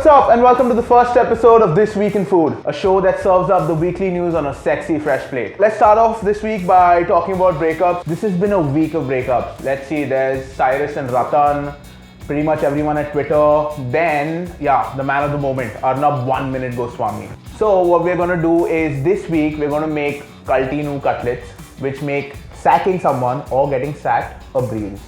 what's up and welcome to the first episode of This Week in Food, a show that serves up the weekly news on a sexy fresh plate. Let's start off this week by talking about breakups. This has been a week of breakups. Let's see, there's Cyrus and Ratan, pretty much everyone at Twitter. Then, the man of the moment, Arnab 1 minute Goswami. So what we're gonna do is this week we're gonna make culti cutlets, which make sacking someone or getting sacked a breeze.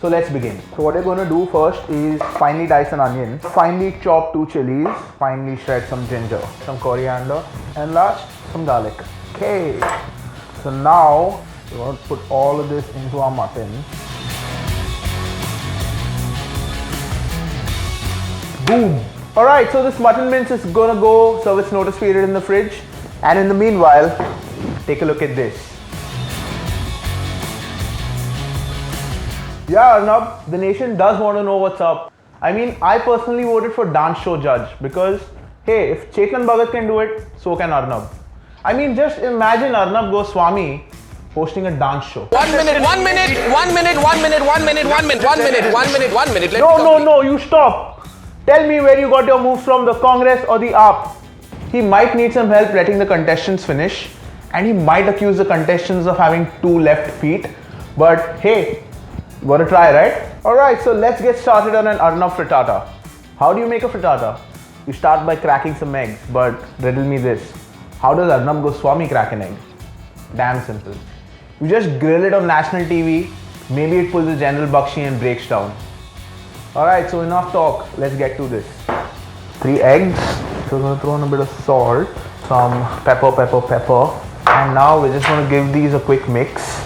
So let's begin. So what we're going to do first is finely dice an onion, finely chop 2 chilies, finely shred some ginger, some coriander, and last some garlic. Okay. So now we're going to put all of this into our mutton. Boom. Alright, so this mutton mince is going to go serve its notice period in the fridge. And in the meanwhile, take a look at this. Yeah, Arnab, the nation does want to know what's up. I mean, I personally voted for dance show judge because, hey, if Chetan Bhagat can do it, so can Arnab. I mean, just imagine Arnab Goswami hosting a dance show. 1 minute, 1 minute, 1 minute, 1 minute, 1 minute, 1 minute, 1 minute, 1 minute, 1 minute. No, you stop. Tell me where you got your moves from, the Congress or the AAP. He might need some help letting the contestants finish, and he might accuse the contestants of having 2 left feet. But hey, gotta try, right? Alright, so let's get started on an Arnab frittata. How do you make a frittata? You start by cracking some eggs, but riddle me this. How does Arnab Goswami crack an egg? Damn simple. You just grill it on national TV, maybe it pulls a General Bakshi and breaks down. Alright, so enough talk, let's get to this. 3 eggs, so we're gonna throw in a bit of salt, some pepper, and now we're just gonna give these a quick mix.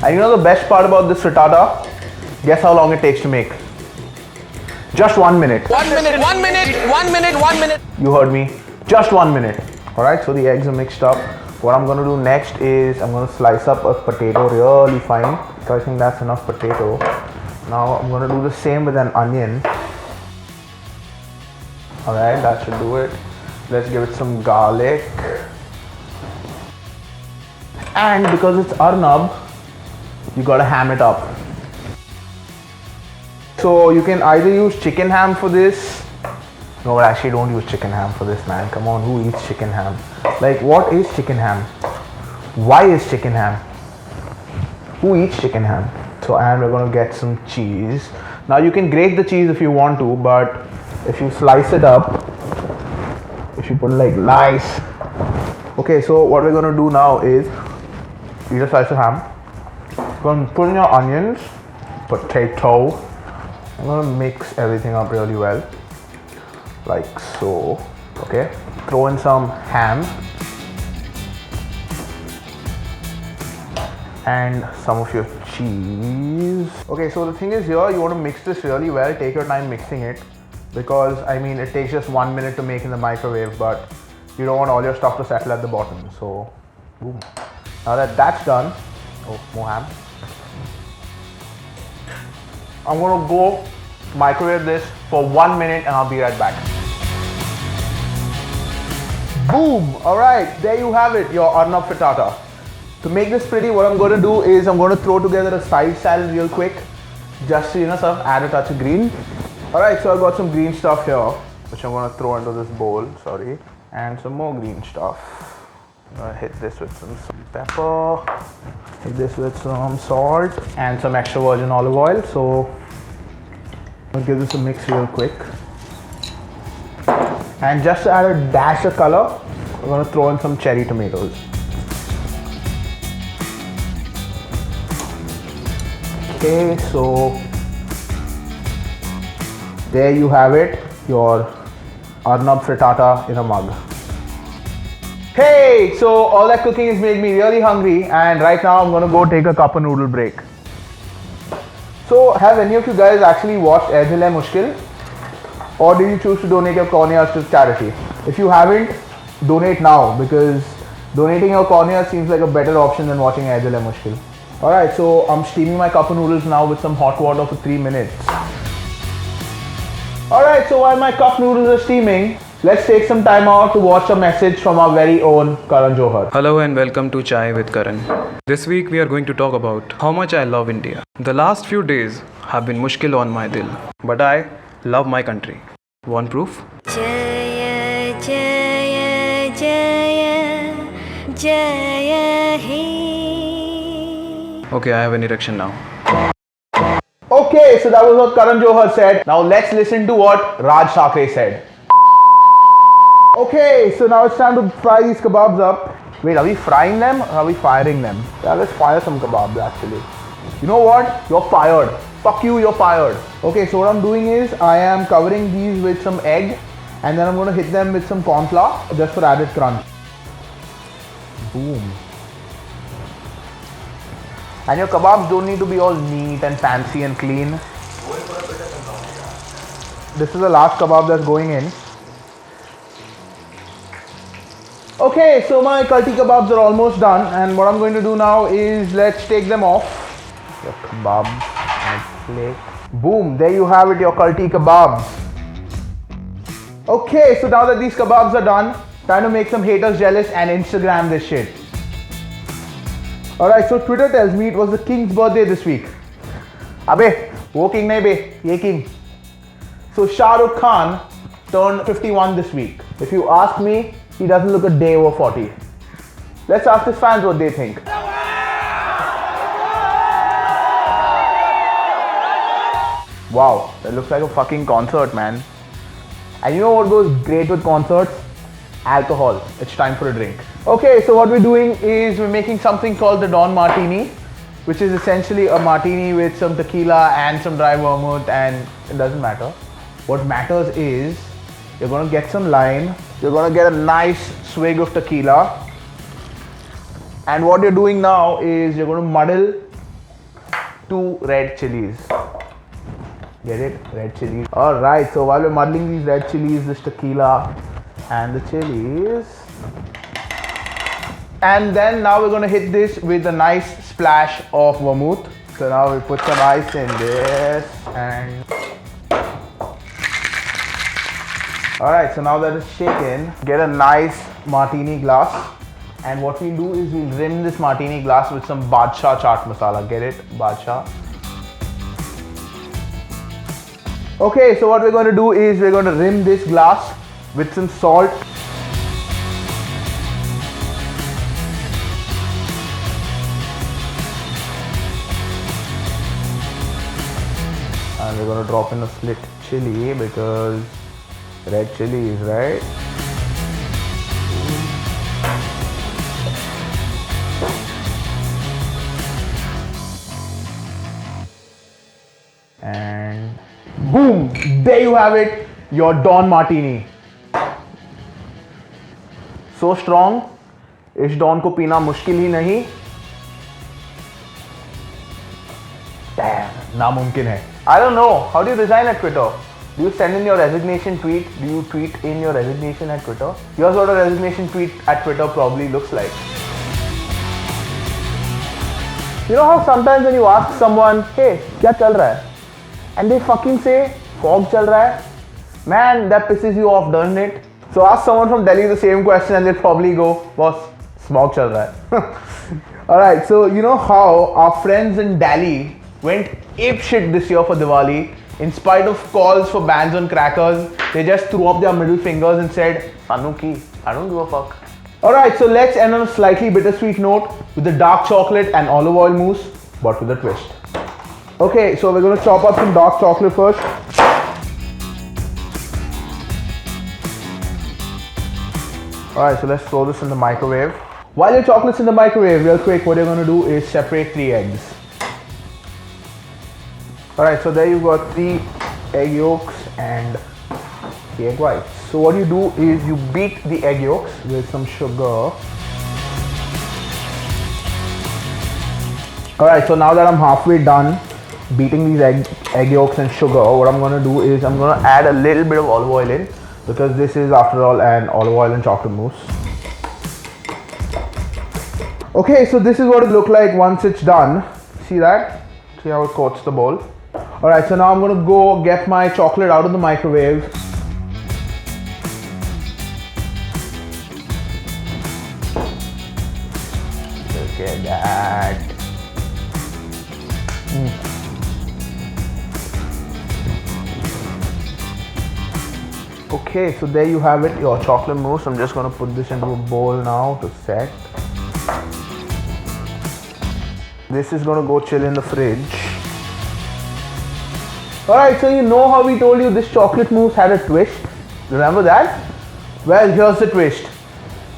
And you know the best part about this frittata? Guess how long it takes to make? Just 1 minute. 1 minute, 1 minute, 1 minute, 1 minute. You heard me. Just 1 minute. Alright, so the eggs are mixed up. What I'm gonna do next is I'm gonna slice up a potato really fine. So I think that's enough potato. Now I'm gonna do the same with an onion. Alright, that should do it. Let's give it some garlic. And because it's Arnab, you gotta ham it up. So you can either use chicken ham for this. No, actually don't use chicken ham for this, man. Come on, who eats chicken ham? Like, what is chicken ham? Why is chicken ham? Who eats chicken ham? So, and we're gonna get some cheese. Now you can grate the cheese if you want to, but if you slice it up, if you put it like nice. Okay, so what we're gonna do now is eat a slice of ham. Going to put in your onions, potato. I'm going to mix everything up really well, like so. Okay, throw in some ham and some of your cheese. Okay, so the thing is here, you want to mix this really well. Take your time mixing it because I mean it takes just 1 minute to make in the microwave, but you don't want all your stuff to settle at the bottom. So, boom. Now that that's done, oh, more ham. I'm gonna go microwave this for 1 minute and I'll be right back. Boom! Alright, there you have it, your Arnab frittata. To make this pretty, what I'm gonna do is I'm gonna throw together a side salad real quick, just to, sort of add a touch of green. Alright, so I've got some green stuff here, which I'm gonna throw into this bowl, and some more green stuff. I'm gonna hit this with some pepper, hit this with some salt and some extra virgin olive oil. So I'm gonna give this a mix real quick. And just to add a dash of color, I'm gonna throw in some cherry tomatoes. Okay, so there you have it, your Arnab frittata in a mug. Hey, so all that cooking has made me really hungry and right now I'm gonna go take a cup of noodle break. So have any of you guys actually watched Aaj Hai Mushkil? Or did you choose to donate your corneas to charity? If you haven't, donate now because donating your cornea seems like a better option than watching Aaj Hai Mushkil. Alright, so I'm steaming my cup of noodles now with some hot water for 3 minutes. Alright, so while my cup noodles are steaming, let's take some time out to watch a message from our very own Karan Johar. Hello and welcome to Chai with Karan. This week we are going to talk about how much I love India. The last few days have been mushkil on my dil, but I love my country. Want proof? Jaya Jaya Jaya Jaya He. Okay, I have an erection now. Okay, so that was what Karan Johar said. Now let's listen to what Raj Thackeray said. Okay, so now it's time to fry these kebabs up. Wait, are we frying them or are we firing them? Yeah, let's fire some kebabs actually. You know what? You're fired. Fuck you, you're fired. Okay, so what I'm doing is I am covering these with some egg and then I'm going to hit them with some corn flour just for added crunch. Boom. And your kebabs don't need to be all neat and fancy and clean. This is the last kebab that's going in. Okay, so my kulti kebabs are almost done and what I'm going to do now is let's take them off. Your kebabs and plate. Boom, there you have it, your kulti kebabs. Okay, so now that these kebabs are done, time to make some haters jealous and Instagram this shit. Alright, so Twitter tells me it was the king's birthday this week. Abe, wo king nahi be, ye king. So Shah Rukh Khan turned 51 this week. If you ask me, he doesn't look a day over 40. Let's ask his fans what they think. Wow, that looks like a fucking concert, man. And you know what goes great with concerts? Alcohol. It's time for a drink. Okay, so what we're doing is we're making something called the Don Martini, which is essentially a martini with some tequila and some dry vermouth, and it doesn't matter. What matters is you're gonna get some lime, you're gonna get a nice swig of tequila, and what you're doing now is you're gonna muddle 2 red chilies. Get it? Red chilies. Alright, so while we're muddling these red chilies, this tequila and the chilies, and then now we're going to hit this with a nice splash of vermouth. So now we put some ice in this and alright, so now that it's shaken, get a nice martini glass, and what we'll do is we'll rim this martini glass with some Badshah chaat masala. Get it? Badshah. Okay, so what we're going to do is we're going to rim this glass with some salt. And we're going to drop in a split chili because red chilies, right? And boom! There you have it, your Don Martini. So strong, इस Don को पीना मुश्किल ही नहीं. Damn, नामुमकिन है. I don't know, how do you resign at Twitter? Do you send in your resignation tweet? Do you tweet in your resignation at Twitter? Here's what a resignation tweet at Twitter probably looks like. You know how sometimes when you ask someone, hey, क्या चल रहा है? And they fucking say, fog chal raha hai. Man, that pisses you off, doesn't it? So ask someone from Delhi the same question and they'll probably go, boss, smog chal raha hai. Alright, so you know how our friends in Delhi went apeshit this year for Diwali. In spite of calls for bans on crackers, they just threw up their middle fingers and said, Sanu ki, I don't give a fuck. Alright, so let's end on a slightly bittersweet note with the dark chocolate and olive oil mousse, but with a twist. Okay, so we're going to chop up some dark chocolate first. Alright, so let's throw this in the microwave. While your chocolate's in the microwave, real quick, what you're going to do is separate 3 eggs. Alright, so there you've got 3 egg yolks and the egg whites. So what you do is you beat the egg yolks with some sugar. Alright, so now that I'm halfway done beating these egg yolks and sugar, what I'm going to do is I'm going to add a little bit of olive oil in, because this is after all an olive oil and chocolate mousse. Okay, so this is what it looks like once it's done. See that? See how it coats the bowl? Alright, so now I'm going to go get my chocolate out of the microwave. Look at that. Okay, so there you have it, your chocolate mousse. I'm just gonna put this into a bowl now to set. This is gonna go chill in the fridge. Alright, so you know how we told you this chocolate mousse had a twist? Remember that? Well, here's the twist.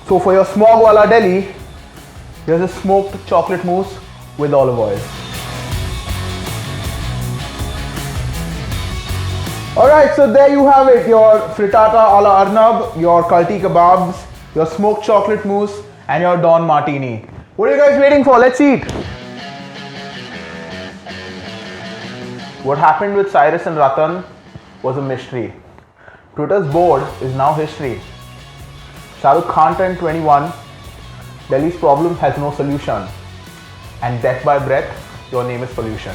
So for your smog wala Delhi, here's a smoked chocolate mousse with olive oil. Alright, so there you have it, your frittata a la Arnab, your kalti kebabs, your smoked chocolate mousse and your Don Martini. What are you guys waiting for? Let's eat! What happened with Cyrus and Ratan was a mystery. Twitter's board is now history. Shah Rukh Khan turned 21, Delhi's problem has no solution. And death by breath, your name is pollution.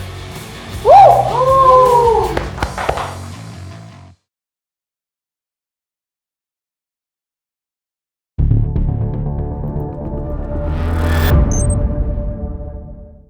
Woo!